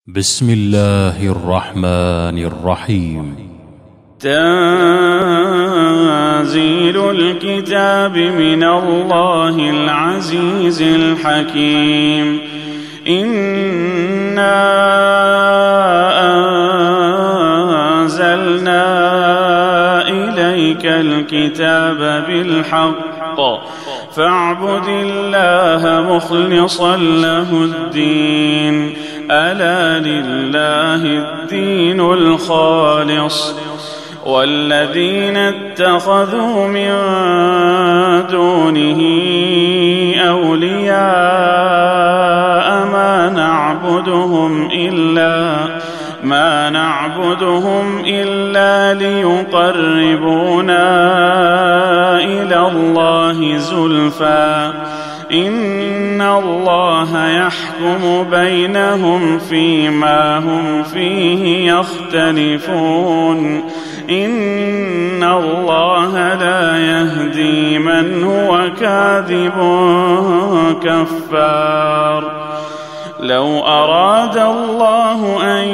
بسم الله الرحمن الرحيم. تنزيل الكتاب من الله العزيز الحكيم. إنا أنزلنا إليك الكتاب بالحق فاعبد الله مخلصا له الدين ألا لله الدين الخالص والذين اتخذوا من دونه أولياء ما نعبدهم إلا ليقربونا إلى الله زلفى إن الله يحكم بينهم فيما هم فيه يختلفون إن الله لا يهدي من هو كاذب كفار. لو أراد الله أن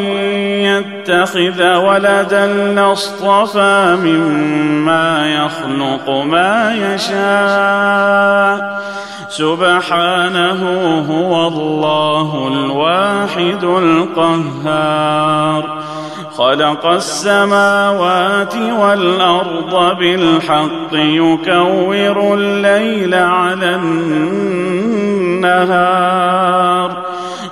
يتخذ ولدا لاصطفى مما يخلق ما يشاء سبحانه هو الله الواحد القهار. خلق السماوات والأرض بالحق يكور الليل على النهار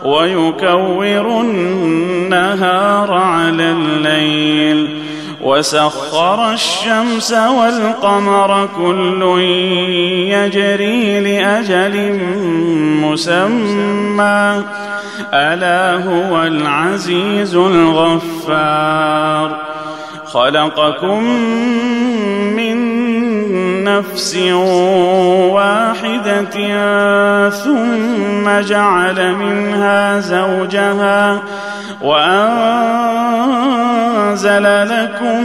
ويكور النهار على الليل وسخر الشمس والقمر كل يجري لأجل مسمى ألا هو العزيز الغفار. خلقكم من نفس واحدة ثم جعل منها زوجها وأنزل لكم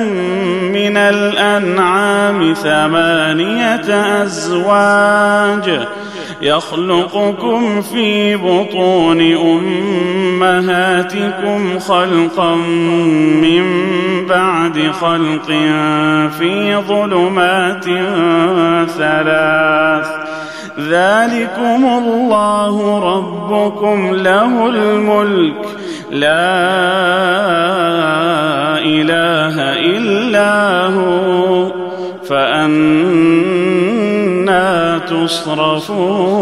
من الأنعام 8 أزواج يخلقكم في بطون أمهاتكم خلقا من بعد خلق في ظلمات 3 ذلكم الله ربكم له الملك لا إله إلا هو فأنا تصرفون.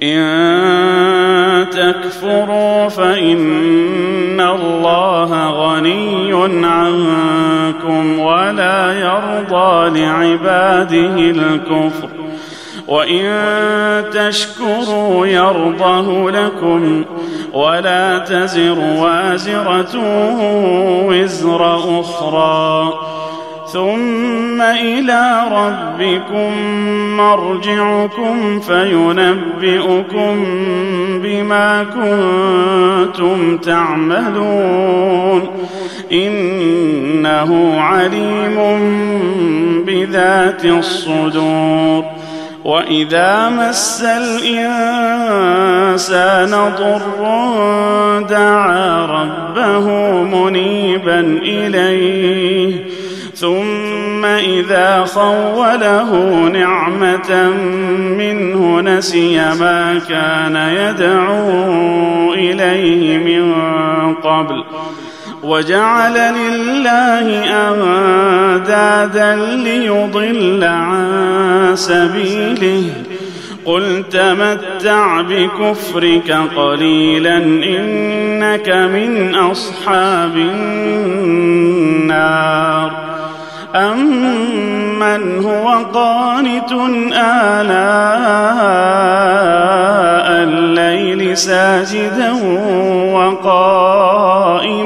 إن تكفروا فإن الله غني عنكم ولا يرضى لعباده الكفر وإن تشكروا يرضه لكم ولا تزر وازرة وزر أخرى ثم إلى ربكم مرجعكم فينبئكم بما كنتم تعملون إنه عليم بذات الصدور. وإذا مس الإنسان ضر دعا ربه منيبا إليه ثم إذا خوله نعمة منه نسي ما كان يدعو إليه من قبل وجعل لله أندادا ليضل عن سبيله قل تمتع بكفرك قليلا إنك من أصحاب النار. أمن هو قانت آلاء الليل ساجدا وقائما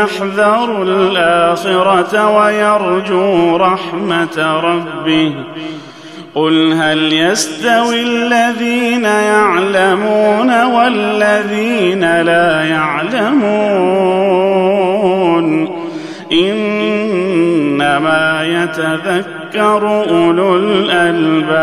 يحذر الآخرة ويرجو رحمة ربه قل هل يستوي الذين يعلمون والذين لا يعلمون إنما يتذكر يتذكر أولو الألباب.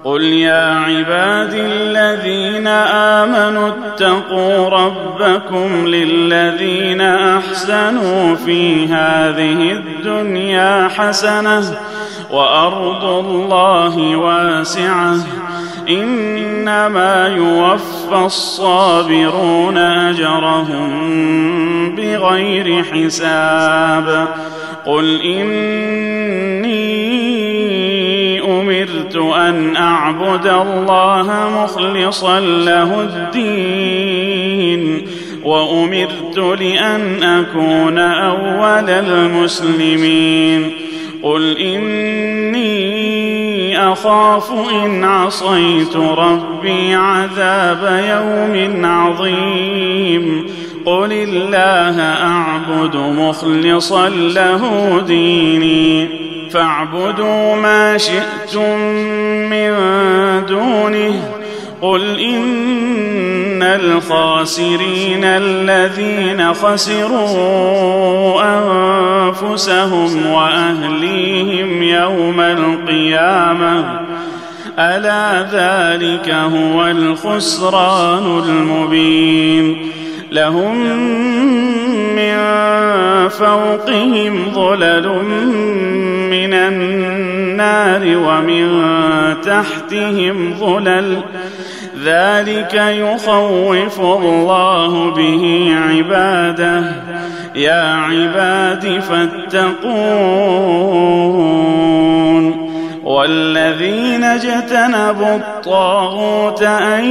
قل يا عبادي الذين آمنوا اتقوا ربكم للذين أحسنوا في هذه الدنيا حسنة وأرض الله واسعة إنما يوفى الصابرون أجرهم بغير حساب. قل إني أمرت أن أعبد الله مخلصا له الدين وأمرت لأن أكون أول المسلمين. قل إني أخاف إن عصيت ربي عذاب يوم عظيم. قل الله أعبد مخلصا له ديني فاعبدوا ما شئتم من دونه. قل إن الخاسرين الذين خسروا أنفسهم وأهليهم يوم القيامة ألا ذلك هو الخسران المبين. لهم من فوقهم ظلل من النار ومن تحتهم ظلل ذلك يخوف الله به عباده. يا عباد فاتقون. والذين اجتنبوا الطاغوت أن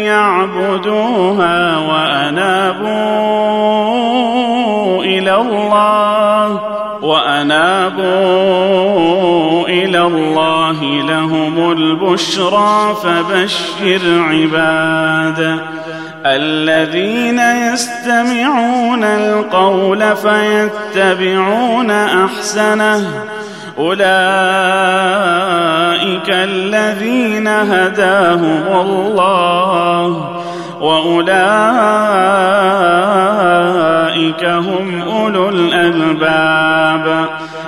يعبدوها وأنابوا إلى الله لهم البشرى. فبشر عباد الذين يستمعون القول فيتبعون أحسنه أولئك الذين هداهم الله وأولئك هم أولو الألباب.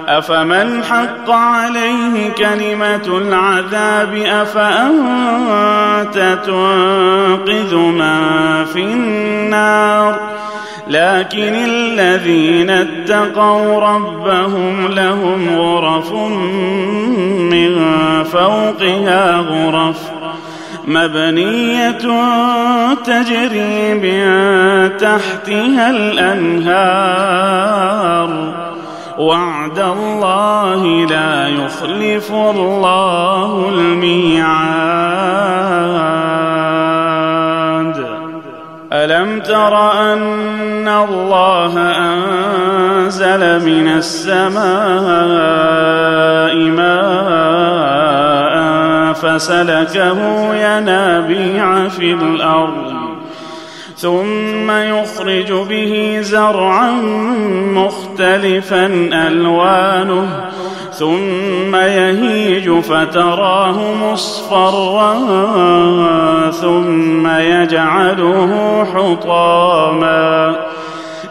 أفمن حق عليه كلمة العذاب أفأنت تنقذ من في النار. لكن الذين اتقوا ربهم لهم غرف من فوقها غرف مبنية تجري من تحتها الأنهار. وعد الله لا يخلف الله الميعاد. ألم تر أن الله أنزل من السماء ماء فسلكه ينابيع في الأرض ثم يخرج به زرعا مختلفا ألوانه ثم يهيج فتراه مصفرا ثم يجعله حطاما.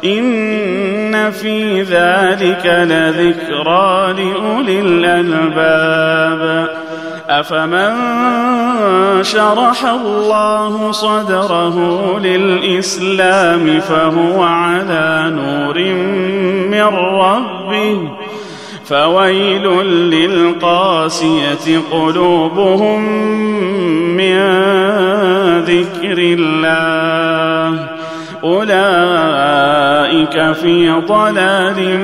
إن في ذلك لذكرى لأولي الألباب. أفمن شرح الله صدره للإسلام فهو على نور من ربه فويل للقاسية قلوبهم من ذكر الله أولئك في ضلال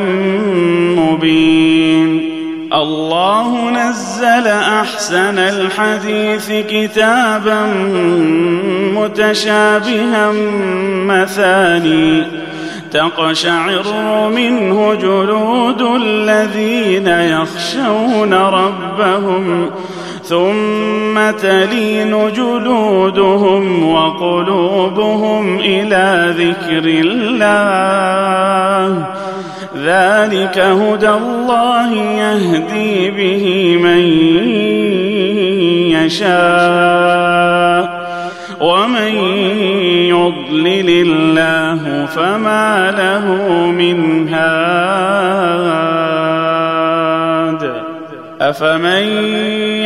مبين. الله نزل أحسن الحديث كتابا متشابها مثاني تقشعر منه جلود الذين يخشون ربهم ثم تلين جلودهم وقلوبهم إلى ذكر الله ذلك هدى الله يهدي به من يشاء ومن يضلل الله فما له من هاد أفمن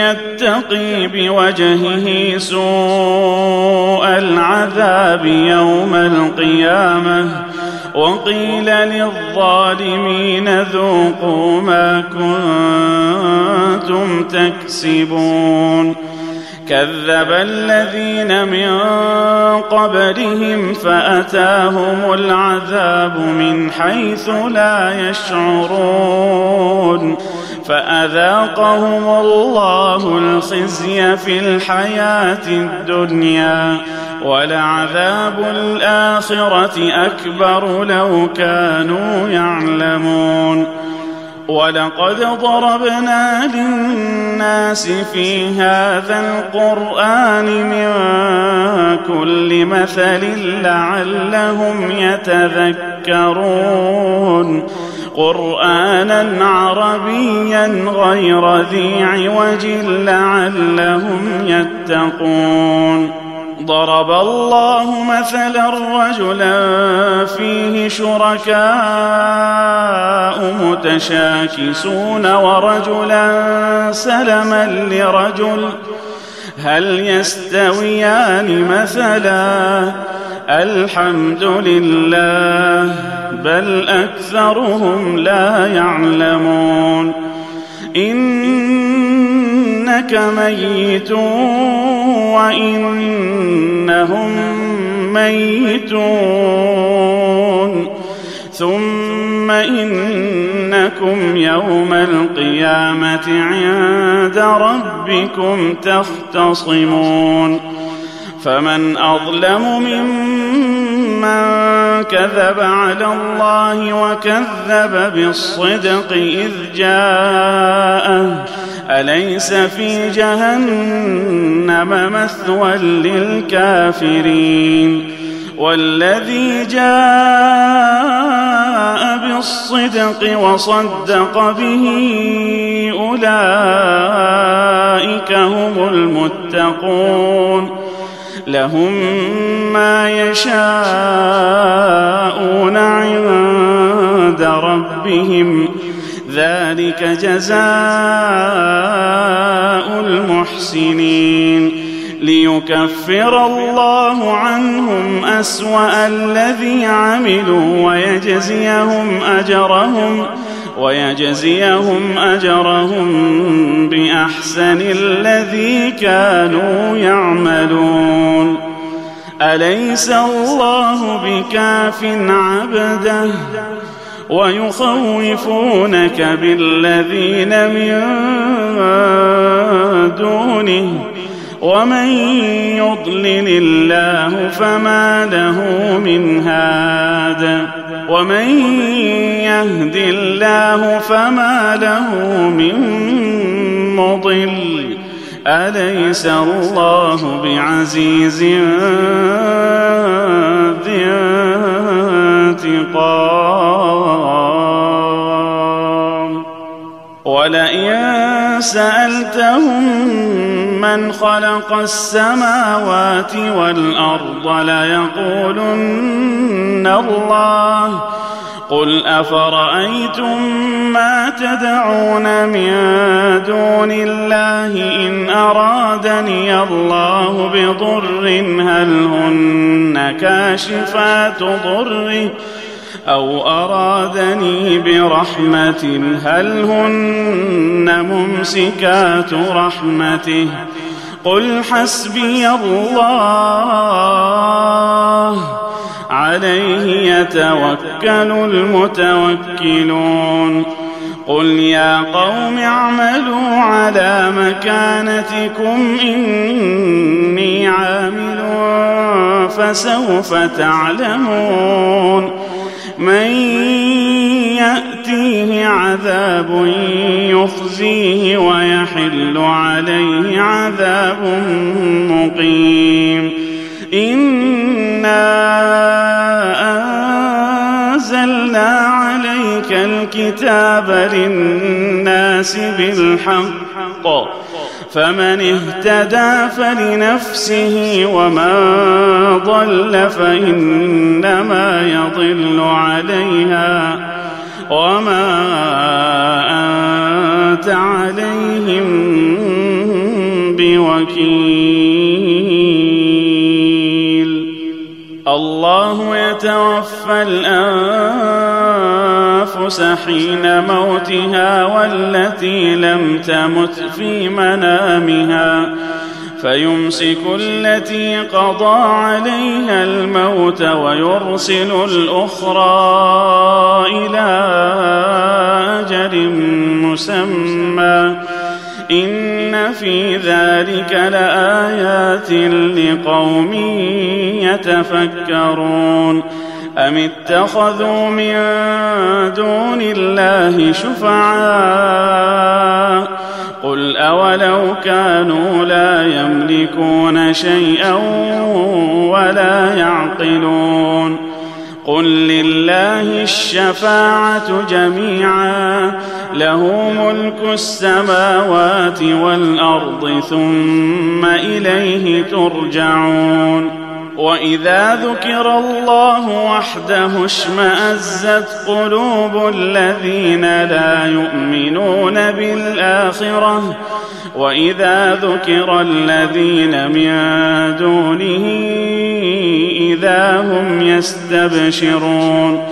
يتقي بوجهه سوء العذاب يوم القيامة وقيل للظالمين ذوقوا ما كنتم تكسبون كذب الذين من قبلهم فأتاهم العذاب من حيث لا يشعرون فأذاقهم الله الخزي في الحياة الدنيا ولعذاب الآخرة أكبر لو كانوا يعلمون ولقد ضربنا للناس في هذا القرآن من كل مثل لعلهم يتذكرون قرآنا عربيا غير ذي عوج لعلهم يتقون ضرب الله مثلا رجلا فيه شركاء متشاكسون ورجلا سلما لرجل هل يستويان مثلا الحمد لله بل أكثرهم لا يعلمون إنك ميت وإنهم ميتون ثم إنكم يوم القيامة عند ربكم تختصمون فمن أظلم ممن كذب على الله وكذب بالصدق إذ جاءه أليس في جهنم مثوى للكافرين والذي جاء بالصدق وصدق به أولئك هم المتقون لهم ما يشاءون عند ربهم ذلك جزاء المحسنين ليكفر الله عنهم أسوأ الذي عملوا ويجزيهم أجرهم بأحسن الذي كانوا يعملون أليس الله بكاف عبده ويخوفونك بالذين من دونه ومن يضلل الله فما له من هاد ومن يهد الله فما له من مضل أليس الله بعزيز ذي انتقام ولئن سألتهم من خلق السماوات والأرض ليقولن الله قل أفرأيتم ما تدعون من دون الله إن أرادني الله بضر هل هن كاشفات ضره أو أرادني برحمة هل هن ممسكات رحمته قل حسبي الله عليه يتوكل المتوكلون قل يا قوم اعملوا على مكانتكم إني عامل فسوف تعلمون من يأتيه عذاب يخزيه ويحل عليه عذاب مقيم إنا أنزلنا عليك الكتاب للناس بالحق فمن اهتدى فلنفسه ومن ضل فإنما يضل عليها وما أنت عليهم بوكيل. الله يتوفى الأنفس حين موتها والتي لم تمت في منامها فيمسك التي قضى عليها الموت ويرسل الأخرى إلى أجل مسمى إن في ذلك لآيات لقوم يتفكرون. أم اتخذوا من دون الله شفعاء قل أولو كانوا لا يملكون شيئا ولا يعقلون قل لله الشفاعة جميعا له ملك السماوات والأرض ثم إليه ترجعون. وإذا ذكر الله وحده اشمأزت قلوب الذين لا يؤمنون بالآخرة وإذا ذكر الذين من دونه إذا هم يستبشرون.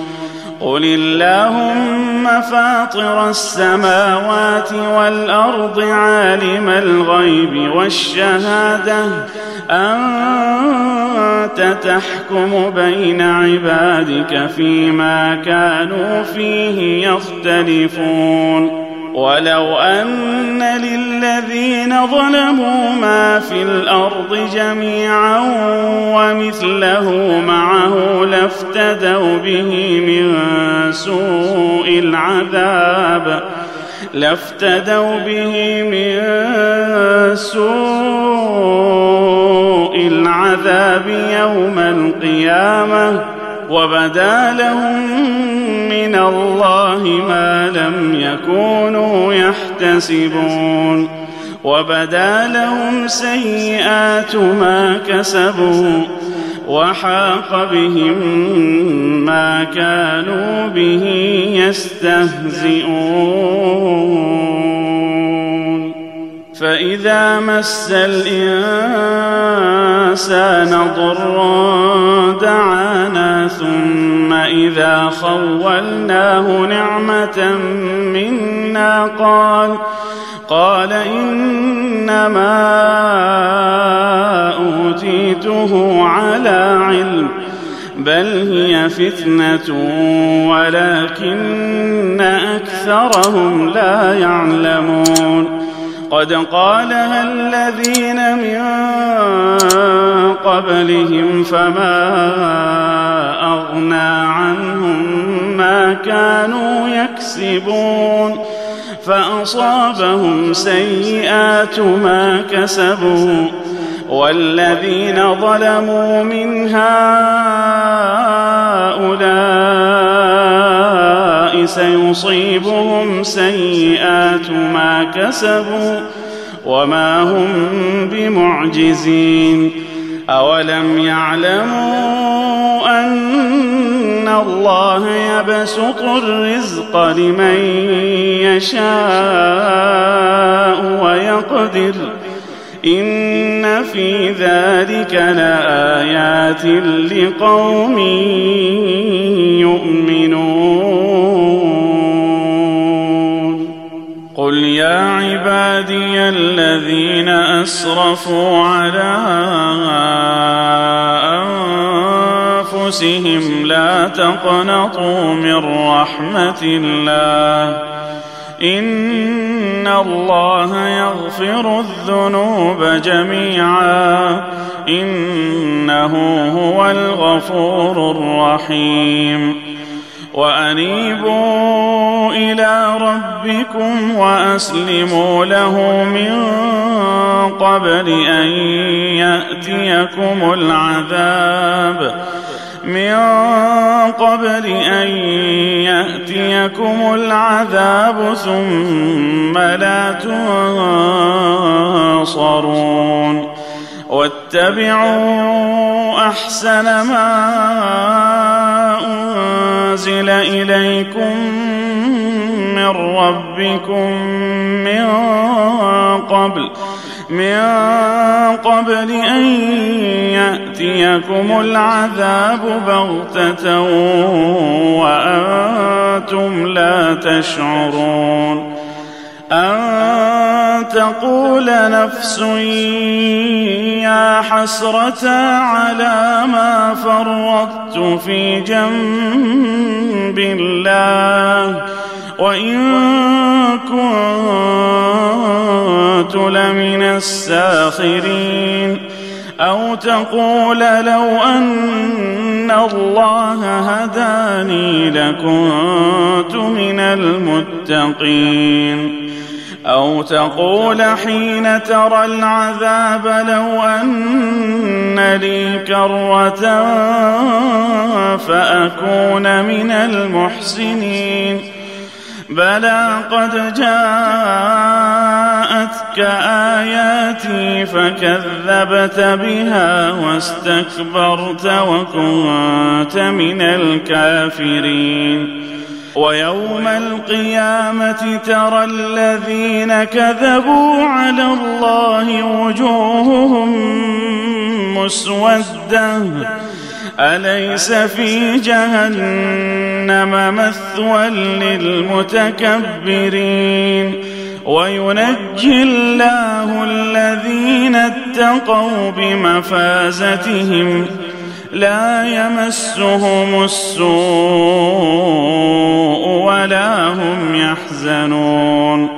قل اللهم فاطر السماوات والأرض عالم الغيب والشهادة أنت تحكم بين عبادك فيما كانوا فيه يختلفون. ولو أن للذين ظلموا ما في الأرض جميعا ومثله معه لافتدوا به من سوء العذاب يوم القيامة وبدا لهم من الله ما لم يكونوا يحتسبون وبدا لهم سيئات ما كسبوا وحاق بهم ما كانوا به يستهزئون. فإذا مس الإنسان ضر دعانا ثم إذا خولناه نعمة منا قال إنما أوتيته على علم بل هي فتنة ولكن أكثرهم لا يعلمون. قد قالها الذين من قبلهم فما أغنى عنهم ما كانوا يكسبون فأصابهم سيئات ما كسبوا والذين ظلموا من هؤلاء سيصيبهم سيئات ما كسبوا وما هم بمعجزين. أولم يعلموا أن الله يبسط الرزق لمن يشاء ويقدر إن في ذلك لآيات لقوم يؤمنون. قل يا عبادي الذين أسرفوا على أنفسهم لا تقنطوا من رحمة الله إن الله يغفر الذنوب جميعا إنه هو الغفور الرحيم. وأنيبوا إلى ربكم وأسلموا له من قبل أن يأتيكم العذاب من قبل أن يأتيكم العذاب ثم لا تنصرون واتبعوا أحسن ما أنزل إليكم من ربكم من قبل أن يأتيكم العذاب بغتة وأنتم لا تشعرون أن تقول نفس يا حسرة على ما فرطت في جنب الله وإن كنت لمن الساخرين أو تقول لو أن الله هداني لكنت من المتقين أو تقول حين ترى العذاب لو أن لي كرة فأكون من المحسنين بلى قد جاءتك آياتي فكذبت بها واستكبرت وكنت من الكافرين ويوم القيامة ترى الذين كذبوا على الله وجوههم مسودة أليس في جهنم مثوى للمتكبرين وينجي الله الذين اتقوا بمفازتهم لا يمسهم السوء ولا هم يحزنون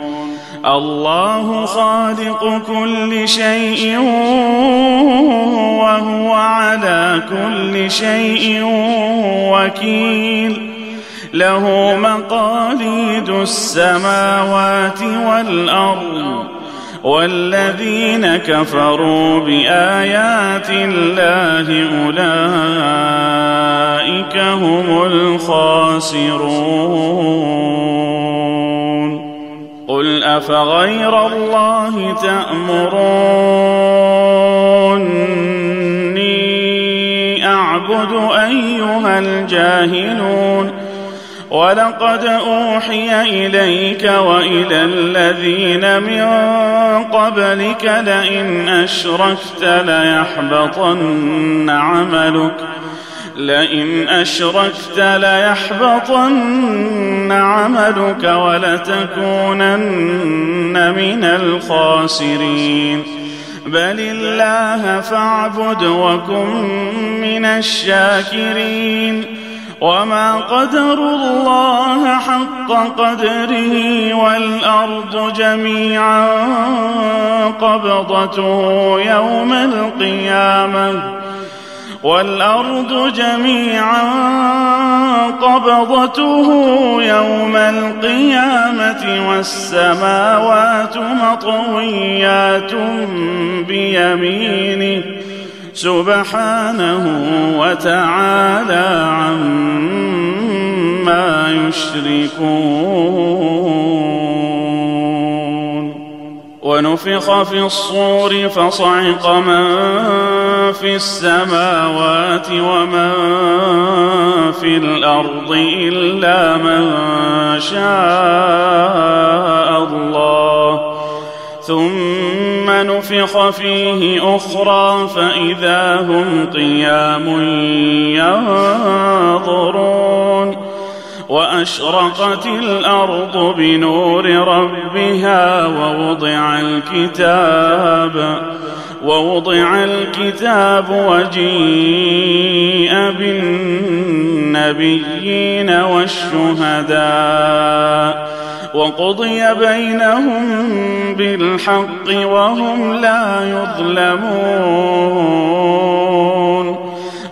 الله خالق كل شيء وهو على كل شيء وكيل له مقاليد السماوات والأرض والذين كفروا بآيات الله أولئك هم الخاسرون قل أفغير الله تأمروني أعبد أيها الجاهلون ولقد أوحي إليك وإلى الذين من قبلك لئن أشركت ليحبطن عملك ولتكونن من الخاسرين بل الله فاعبد وكن من الشاكرين وما قدروا الله حق قدره والأرض جميعا قبضته يوم القيامة والسماوات مطويات بيمينه سبحانه وتعالى عما يشركون ونفخ في الصور فصعق من في السماوات ومن في الأرض إلا من شاء الله ثم نفخ فيه أخرى فإذا هم قيام ينظرون وأشرقت الأرض بنور ربها ووضع الكتاب وجيء بالنبيين والشهداء وقضي بينهم بالحق وهم لا يظلمون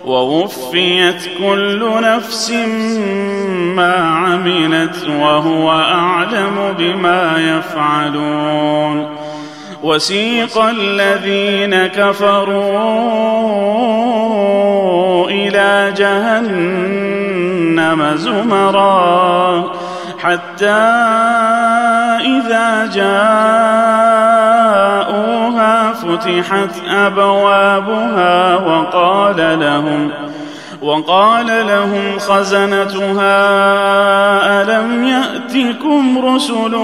ووفيت كل نفس ما عملت وهو أعلم بما يفعلون وسيق الذين كفروا إلى جهنم زمرا حتى إذا جاءوها فتحت أبوابها وقال لهم خزنتها ألم يأتكم رسل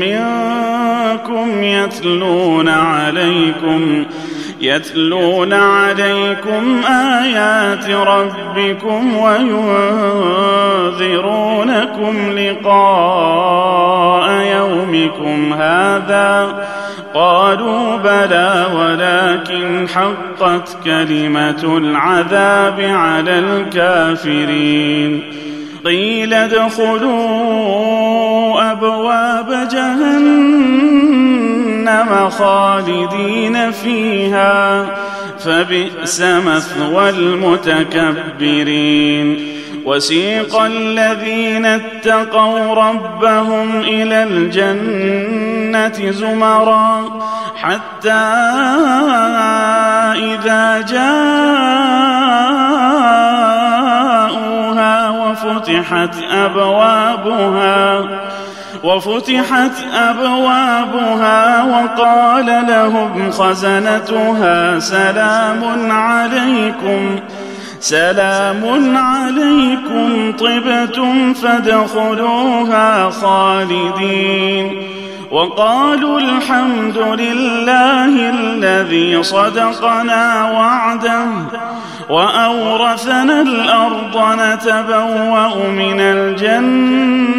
منكم يتلون عليكم آيات ربكم وينذرونكم لقاء يومكم هذا قالوا بلى ولكن حقت كلمة العذاب على الكافرين قيل ادخلوا أبواب جهنم خالدين فيها فبئس مثوى المتكبرين وسيق الذين اتقوا ربهم إلى الجنة زمرا حتى إذا جاءوها وفتحت أبوابها وقال لهم خزنتها سلام عليكم طبتم فادخلوها خالدين وقالوا الحمد لله الذي صدقنا وعده وأورثنا الأرض نتبوأ من الجنة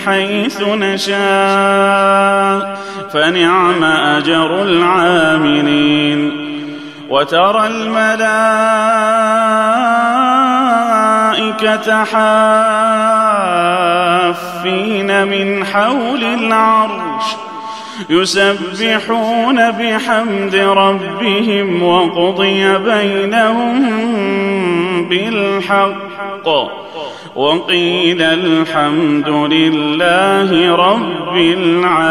حيث نشاء فنعم أجر العاملين وترى الملائكة حافين من حول العرش يسبحون بحمد ربهم وقضي بينهم بالحق وقيل الحمد لله رب العالمين.